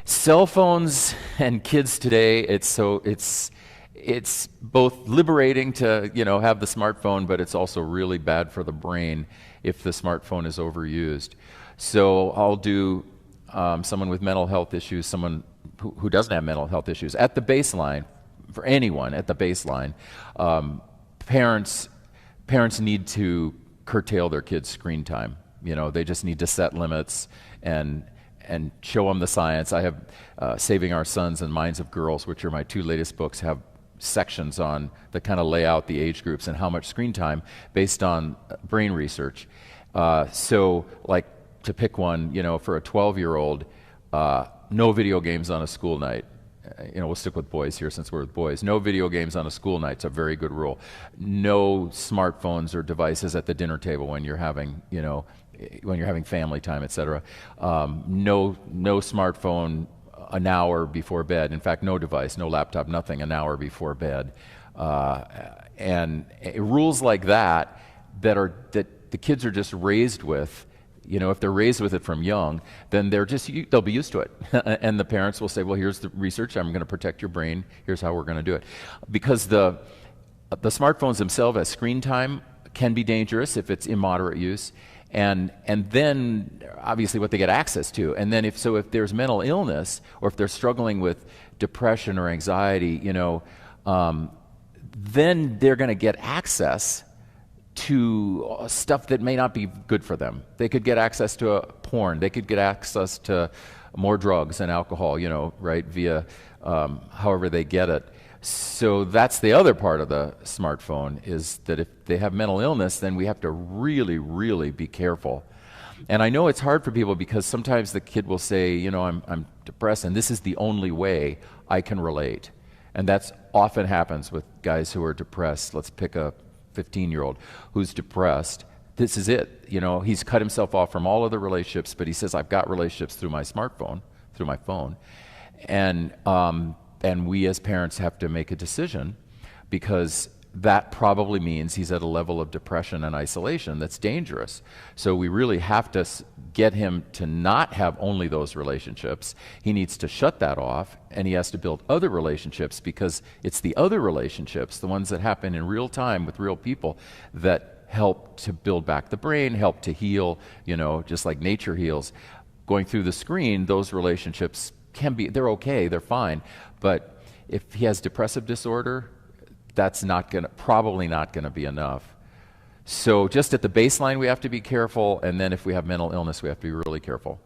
Cell phones and kids today, it's both liberating to have the smartphone, but it's also really bad for the brain if the smartphone is overused. So I'll do someone with mental health issues, someone who doesn't have mental health issues. At the baseline, for anyone at the baseline, parents need to curtail their kids' screen time. They just need to set limits and show them the science. I have Saving Our Sons and Minds of Girls, which are my two latest books, have sections on that kind of lay out the age groups and how much screen time based on brain research. So, like, to pick one, for a 12-year-old, no video games on a school night. We'll stick with boys here since we're with boys. No video games on a school night. It's a very good rule. No smartphones or devices at the dinner table when you're having, when you're having family time, etc. No smartphone an hour before bed. In fact, no device, no laptop, nothing an hour before bed. And rules like that that the kids are just raised with. If they're raised with it from young, then they'll be used to it. And the parents will say, well, here's the research, I'm going to protect your brain, here's how we're going to do it. Because the smartphones themselves as screen time can be dangerous if it's immoderate use. And then obviously what they get access to. And then if there's mental illness, or if they're struggling with depression or anxiety, then they're going to get access to stuff that may not be good for them. They could get access to porn. They could get access to more drugs and alcohol, right, via however they get it. So that's the other part of the smartphone, is that if they have mental illness, then we have to really, really be careful. And I know it's hard for people because sometimes the kid will say, I'm depressed, and this is the only way I can relate. And that's often happens with guys who are depressed. Let's pick a 15-year-old who's depressed. This is it. He's cut himself off from all other relationships, but he says, I've got relationships through my smartphone, through my phone. And we as parents have to make a decision, because that probably means he's at a level of depression and isolation that's dangerous. So we really have to get him to not have only those relationships. He needs to shut that off, and he has to build other relationships, because it's the other relationships, the ones that happen in real time with real people, that help to build back the brain, help to heal, just like nature heals. Going through the screen, those relationships they're okay, they're fine. But if he has depressive disorder, that's probably not gonna be enough. So just at the baseline, we have to be careful, and then if we have mental illness, we have to be really careful.